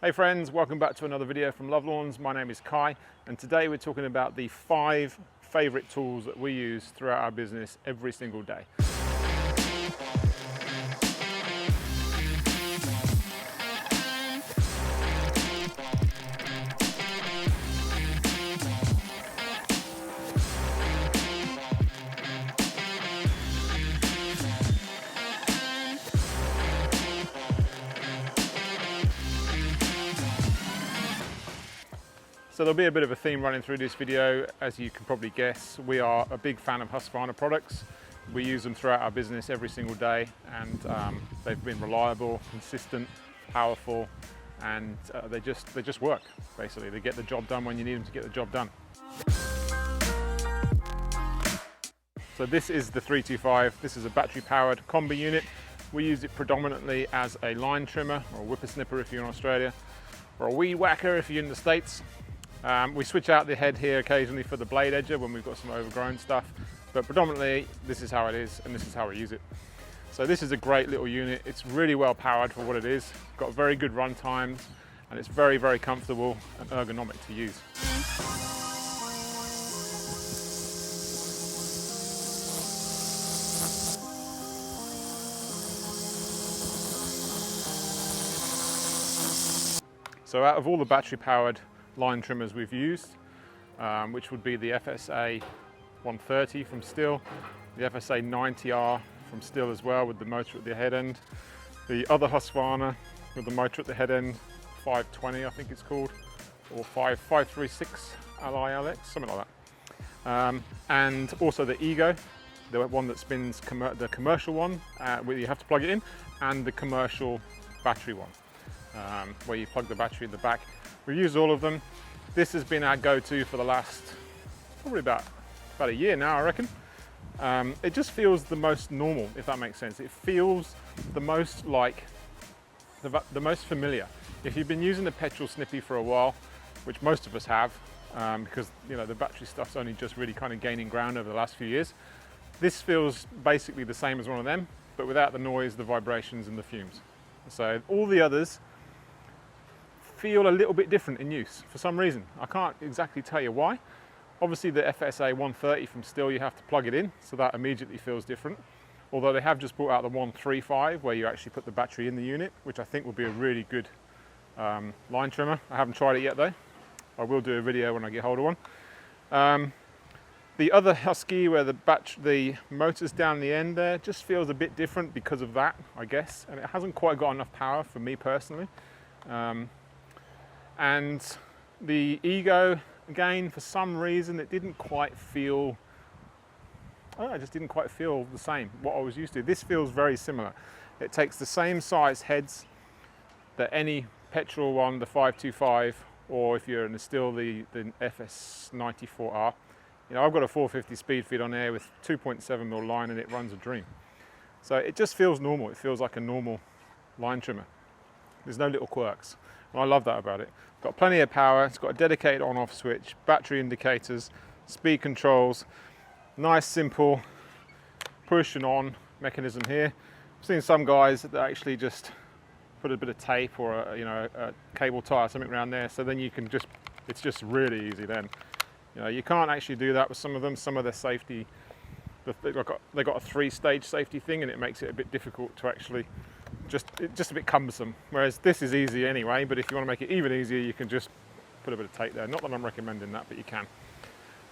Hey friends, welcome back to another video from Lovelawns. My name is Kai, and today we're talking about the 5 favourite tools that we use throughout our business every single day. So there'll be a bit of a theme running through this video. As you can probably guess, we are a big fan of Husqvarna products. We use them throughout our business every single day, and they've been reliable, consistent, powerful, and they just work, basically. They get the job done when you need them to get the job done. So this is the 325. This is a battery-powered combi unit. We use it predominantly as a line trimmer, or a whippersnipper if you're in Australia, or a weed whacker if you're in the States. We switch out the head here occasionally for the blade edger when we've got some overgrown stuff, but predominantly this is how it is and this is how we use it. So this is a great little unit. It's really well powered for what it is. It's got very good run times and it's very, very comfortable and ergonomic to use. So out of all the battery powered line trimmers we've used, which would be the FSA 130 from Stihl, the FSA 90R from Stihl as well with the motor at the head end, the other Husqvarna with the motor at the head end, 520 I think it's called, or 536 LILX, something like that. And also the Ego, the one that spins, the commercial one where you have to plug it in, and the commercial battery one, where you plug the battery in the back. We've used all of them. This has been our go-to for the last probably about a year now, I reckon. It just feels the most normal, if that makes sense. It feels the most like, the most familiar. If you've been using the petrol snippy for a while, which most of us have, because you know the battery stuff's only just really kind of gaining ground over the last few years, this feels basically the same as one of them, but without the noise, the vibrations and the fumes. So all the others feel a little bit different in use for some reason. I can't exactly tell you why. Obviously the FSA 130 from Stihl, you have to plug it in, so that immediately feels different. Although they have just brought out the 135 where you actually put the battery in the unit, which I think will be a really good line trimmer. I haven't tried it yet though. I will do a video when I get hold of one. The other Husky where the motor's down the end there just feels a bit different because of that, I guess, and it hasn't quite got enough power for me personally. And the Ego, again, for some reason, it didn't quite feel, I don't know, it just didn't quite feel the same, what I was used to. This feels very similar. It takes the same size heads that any petrol one, the 525, or if you're in the Stihl, the FS94R. You know, I've got a 450 speed feed on there with 2.7mm line and it runs a dream. So it just feels normal. It feels like a normal line trimmer. There's no little quirks. And I love that about it. Got plenty of power, it's got a dedicated on-off switch, battery indicators, speed controls, nice simple push and on mechanism here. I've seen some guys that actually just put a bit of tape or a cable tie or something around there, so then you can just, it's just really easy then. You know, you can't actually do that with some of them. Some of their safety, they've got a 3-stage safety thing, and it makes it a bit difficult to actually, just a bit cumbersome. Whereas this is easy anyway, but if you want to make it even easier, you can just put a bit of tape there. Not that I'm recommending that, but you can.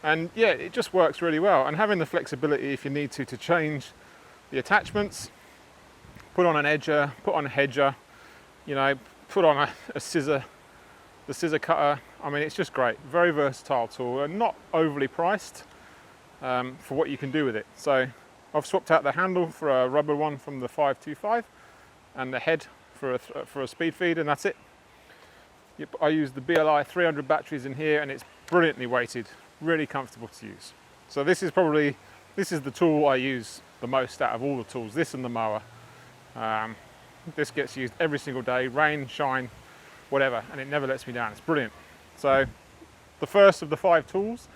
And yeah, it just works really well. And having the flexibility, if you need to change the attachments, put on an edger, put on a hedger, you know, put on a scissor, the scissor cutter. I mean, it's just great. Very versatile tool and not overly priced for what you can do with it. So I've swapped out the handle for a rubber one from the 525 and the head for a speed feed, and that's it. I use the BLI 300 batteries in here, and it's brilliantly weighted, really comfortable to use. So this is the tool I use the most out of all the tools, this and the mower. This gets used every single day, rain, shine, whatever, and it never lets me down. It's brilliant. So the first of the 5 tools,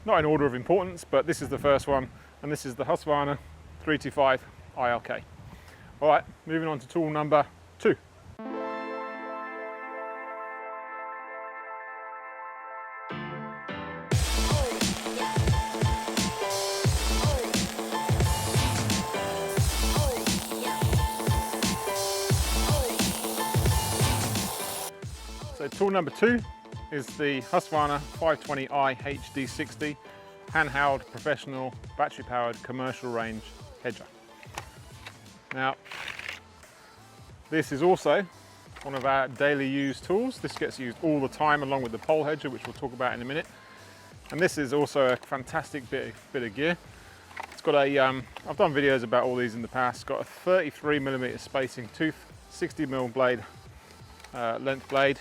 not in order of importance, but this is the first one, and this is the Husqvarna 325 ILK. All right, moving on to tool number 2. So tool number 2 is the Husqvarna 520i HD60 handheld professional battery powered commercial range hedger. Now this is also one of our daily used tools. This gets used all the time along with the pole hedger, which we'll talk about in a minute. And this is also a fantastic bit of gear. It's got a, I've done videos about all these in the past. It's got a 33mm spacing tooth, 60mm blade, length blade.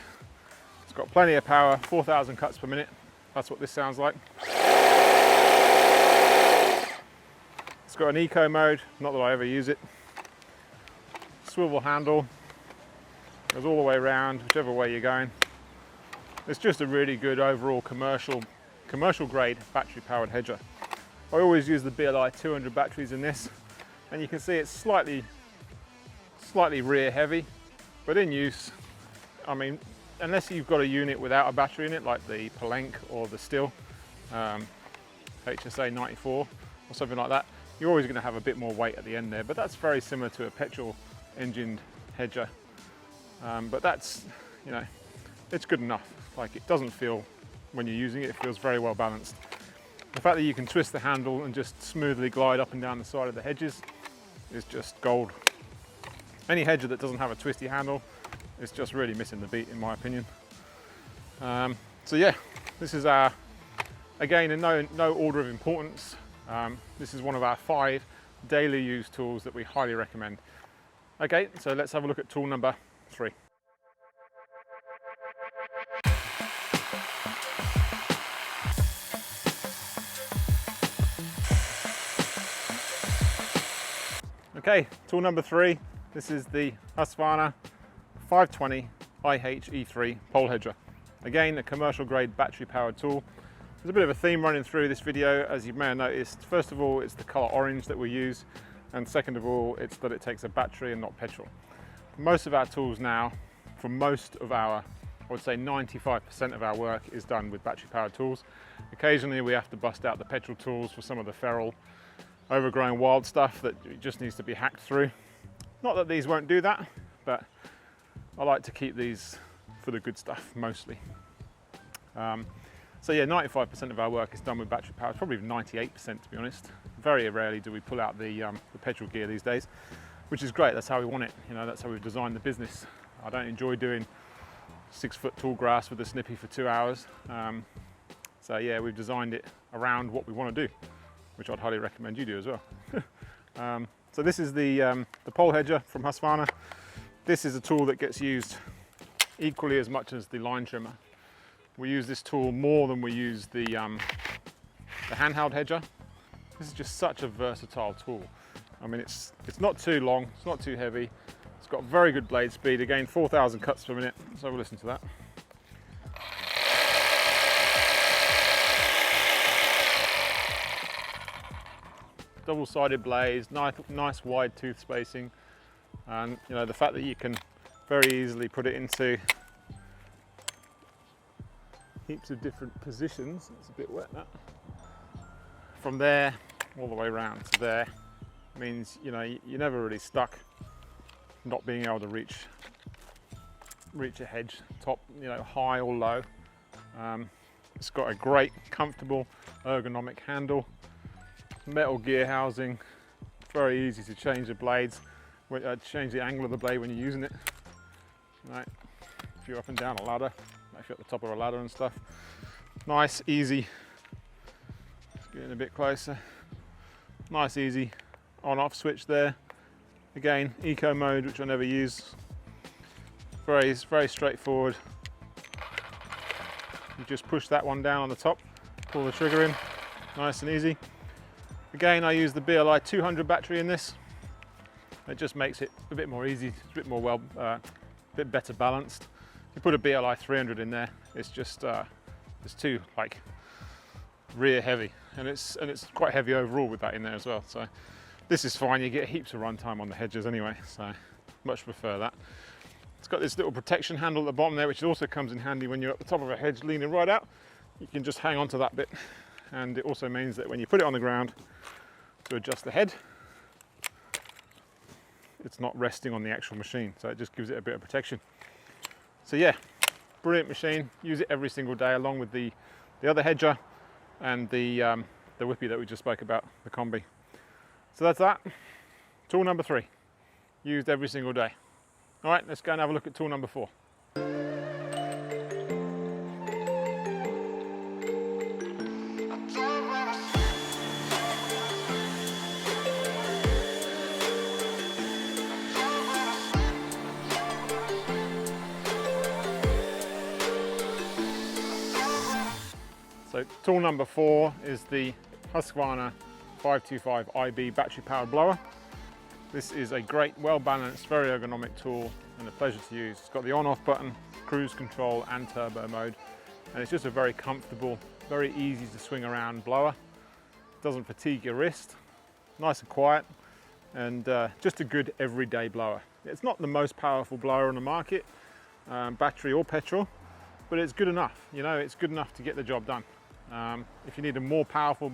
It's got plenty of power, 4,000 cuts per minute. That's what this sounds like. It's got an eco mode, not that I ever use it. Swivel handle, goes all the way around, whichever way you're going. It's just a really good overall commercial grade battery powered hedger. I always use the BLI 200 batteries in this, and you can see it's slightly rear heavy, but in use, I mean, unless you've got a unit without a battery in it, like the Palenque or the Stihl HSA 94 or something like that, you're always going to have a bit more weight at the end there, but that's very similar to a petrol engined hedger. But that's, you know, it's good enough. Like, it doesn't feel, when you're using it, it feels very well balanced. The fact that you can twist the handle and just smoothly glide up and down the side of the hedges is just gold. Any hedger that doesn't have a twisty handle is just really missing the beat, in my opinion. So yeah, this is our, again, in no order of importance, this is one of our 5 daily use tools that we highly recommend. Okay, so let's have a look at tool number 3. Okay, tool number 3. This is the Husqvarna 520 IHE3 pole hedger. Again, a commercial grade battery powered tool. There's a bit of a theme running through this video, as you may have noticed. First of all, it's the colour orange that we use, and second of all, it's that it takes a battery and not petrol. Most of our tools now, for most of our, I would say 95% of our work is done with battery powered tools. Occasionally we have to bust out the petrol tools for some of the feral, overgrown wild stuff that just needs to be hacked through. Not that these won't do that, but I like to keep these for the good stuff mostly. So yeah, 95% of our work is done with battery power, probably 98% to be honest. Very rarely do we pull out the petrol gear these days, which is great. That's how we want it. You know, that's how we've designed the business. I don't enjoy doing 6-foot tall grass with a snippy for 2 hours. So yeah, we've designed it around what we want to do, which I'd highly recommend you do as well. So this is the pole hedger from Husqvarna. This is a tool that gets used equally as much as the line trimmer. We use this tool more than we use the handheld hedger. This is just such a versatile tool. I mean, it's not too long, it's not too heavy. It's got very good blade speed. Again, 4,000 cuts per minute. Let's have a listen to that. Double-sided blades, nice wide tooth spacing, and you know, the fact that you can very easily put it into heaps of different positions. It's a bit wet, that. From there all the way around to there means, you know, you're never really stuck not being able to reach a hedge top, you know, high or low. It's got a great, comfortable, ergonomic handle, metal gear housing, very easy to change the blades, change the angle of the blade when you're using it. Right, if you're up and down a ladder, if you're at the top of a ladder and stuff. Nice, easy. Let's get in a bit closer. Nice, easy on-off switch there. Again, eco mode, which I never use. Very straightforward. You just push that one down on the top, pull the trigger in, nice and easy. Again, I use the BLI 200 battery in this. It just makes it a bit more easy, it's a bit more bit better balanced. If you put a BLI 300 in there, it's just it's too like rear heavy, and it's quite heavy overall with that in there as well. So this is fine. You get heaps of runtime on the hedges anyway, so much prefer that. It's got this little protection handle at the bottom there, which also comes in handy when you're at the top of a hedge leaning right out. You can just hang on to that bit, and it also means that when you put it on the ground to adjust the head, it's not resting on the actual machine, so it just gives it a bit of protection. So yeah, brilliant machine. Use it every single day, along with the other hedger and the whippy that we just spoke about, the combi. So that's that. Tool number 3, used every single day. All right, let's go and have a look at tool number 4. So tool number 4 is the Husqvarna 525 IB battery powered blower. This is a great, well balanced, very ergonomic tool and a pleasure to use. It's got the on-off button, cruise control and turbo mode, and it's just a very comfortable, very easy to swing around blower. It doesn't fatigue your wrist, nice and quiet, and just a good everyday blower. It's not the most powerful blower on the market, battery or petrol, but it's good enough. You know, it's good enough to get the job done. If you need a more powerful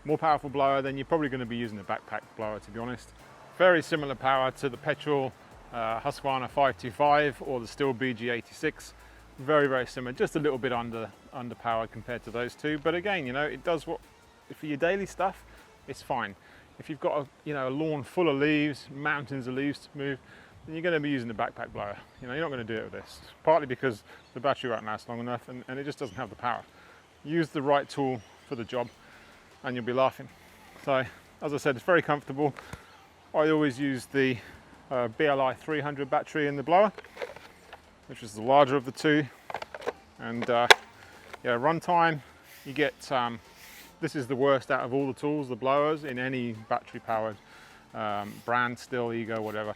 blower, then you're probably going to be using a backpack blower, to be honest. Very similar power to the petrol Husqvarna 525 or the Stihl BG86. Very, very similar, just a little bit underpowered compared to those two. But again, you know, it does what, for your daily stuff, it's fine. If you've got a lawn full of leaves, mountains of leaves to move, then you're going to be using the backpack blower. You know, you're not going to do it with this. Partly because the battery won't last long enough and it just doesn't have the power. Use the right tool for the job and you'll be laughing. So, as I said, it's very comfortable. I always use the BLI 300 battery in the blower, which is the larger of the two. And yeah, runtime, you get, this is the worst out of all the tools, the blowers, in any battery powered brand, Stihl, Ego, whatever.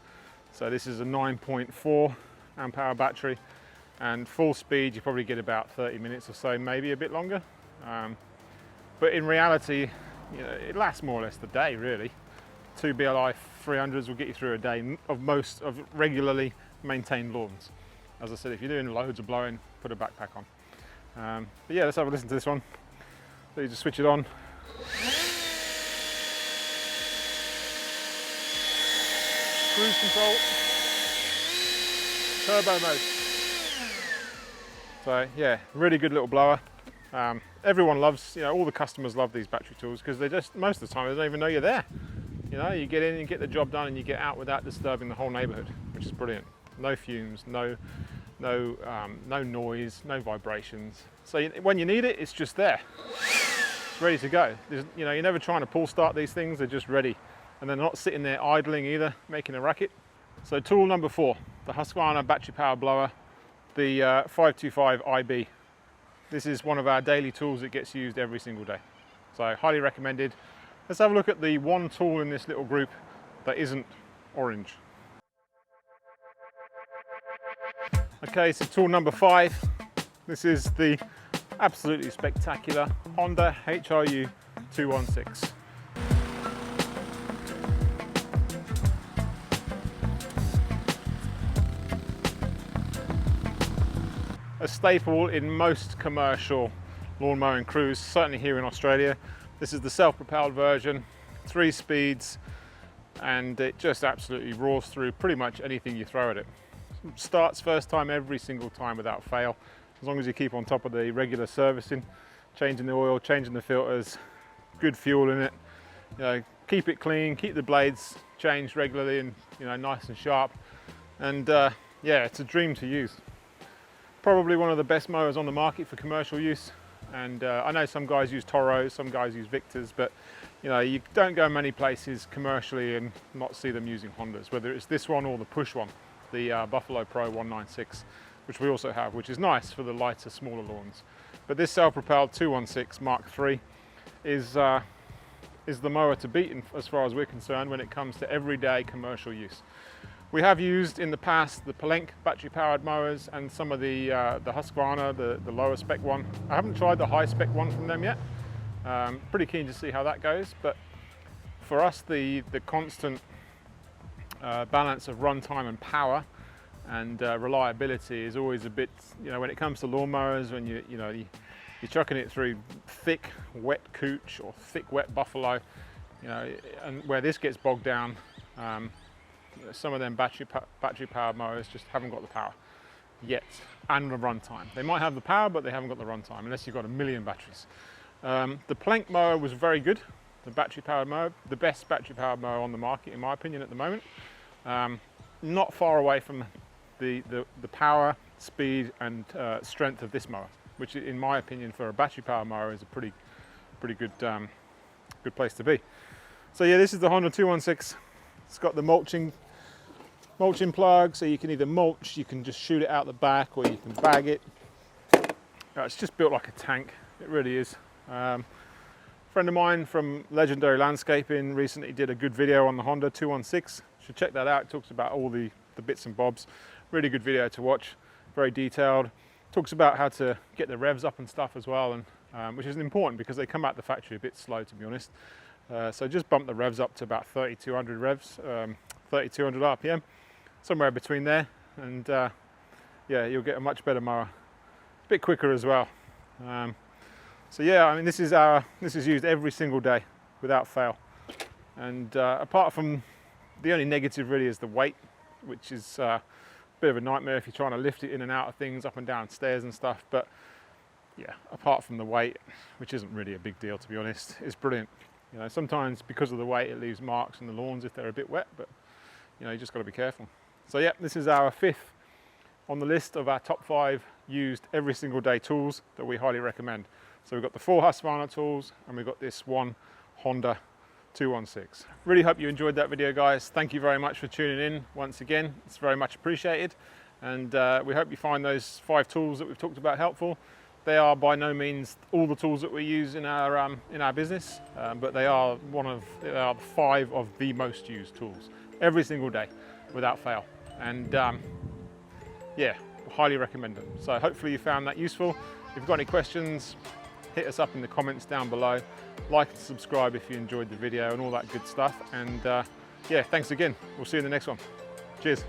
So this is a 9.4 amp hour battery, and full speed you probably get about 30 minutes or so, maybe a bit longer. But in reality, you know, it lasts more or less the day, really. 2 BLI 300s will get you through a day of most of regularly maintained lawns. As I said, if you're doing loads of blowing, put a backpack on. But yeah, let's have a listen to this one. So you just switch it on. Cruise control, turbo mode. So yeah, really good little blower. Everyone loves, you know, all the customers love these battery tools because they just, most of the time, they don't even know you're there. You know, you get in and get the job done and you get out without disturbing the whole neighborhood, which is brilliant. No fumes, no noise, no vibrations. So when you need it, it's just there. It's ready to go. You know, you're never trying to pull start these things, they're just ready. And they're not sitting there idling either, making a racket. So tool number 4, the Husqvarna battery power blower, the 525 IB. This is one of our daily tools that gets used every single day. So highly recommended. Let's have a look at the one tool in this little group that isn't orange. Okay, so tool number 5. This is the absolutely spectacular Honda HRU 216. A staple in most commercial lawn mowing crews, certainly here in Australia. This is the self-propelled version, 3 speeds, and it just absolutely roars through pretty much anything you throw at it. Starts first time every single time without fail, as long as you keep on top of the regular servicing, changing the oil, changing the filters, good fuel in it. You know, keep it clean, keep the blades changed regularly and, you know, nice and sharp. And yeah, it's a dream to use. Probably one of the best mowers on the market for commercial use. And I know some guys use Toros, some guys use Victors, but you know, you don't go many places commercially and not see them using Hondas, whether it's this one or the push one, the Buffalo Pro 196, which we also have, which is nice for the lighter, smaller lawns. But this self-propelled 216 Mark III is the mower to beat as far as we're concerned when it comes to everyday commercial use. We have used in the past the Palenque battery-powered mowers and some of the Husqvarna, the lower spec one. I haven't tried the high spec one from them yet. Pretty keen to see how that goes. But for us, the constant balance of runtime and power and reliability is always a bit, you know, when it comes to lawnmowers, when you're chucking it through thick, wet couch or thick, wet buffalo, you know, and where this gets bogged down. Some of them battery powered mowers just haven't got the power. yet, and the runtime. They might have the power, but they haven't got the runtime unless you've got a million batteries. The plank mower was very good. The battery powered mower, the best battery powered mower on the market in my opinion at the moment. Not far away from the power, speed and strength of this mower, which in my opinion for a battery powered mower is a pretty good good place to be. So yeah, this is the Honda 216. It's got the mulching plug, so you can either mulch, you can just shoot it out the back, or you can bag it. It's just built like a tank, it really is. A friend of mine from Legendary Landscaping recently did a good video on the Honda 216. You should check that out. It talks about all the bits and bobs. Really good video to watch, very detailed. Talks about how to get the revs up and stuff as well, and which is important because they come out the factory a bit slow, to be honest. So just bump the revs up to about 3200 revs, 3200 RPM, somewhere between there, and yeah, you'll get a much better mower. A bit quicker as well. So yeah, I mean this is used every single day without fail. And apart from the only negative really is the weight, which is a bit of a nightmare if you're trying to lift it in and out of things, up and down stairs and stuff. But yeah, apart from the weight, which isn't really a big deal to be honest, it's brilliant. You know, sometimes because of the weight it leaves marks in the lawns if they're a bit wet, but you know, you just got to be careful. So yeah, this is our 5th on the list of our top 5 used every single day tools that we highly recommend. So we've got the 4 Husqvarna tools and we've got this one Honda 216. Really hope you enjoyed that video, guys. Thank you very much for tuning in once again. It's very much appreciated, and we hope you find those 5 tools that we've talked about helpful. They are by no means all the tools that we use in our business, but they are they are 5 of the most used tools every single day without fail. And yeah, highly recommend them. So hopefully you found that useful. If you've got any questions, hit us up in the comments down below. Like and subscribe if you enjoyed the video and all that good stuff. And yeah, thanks again. We'll see you in the next one. Cheers.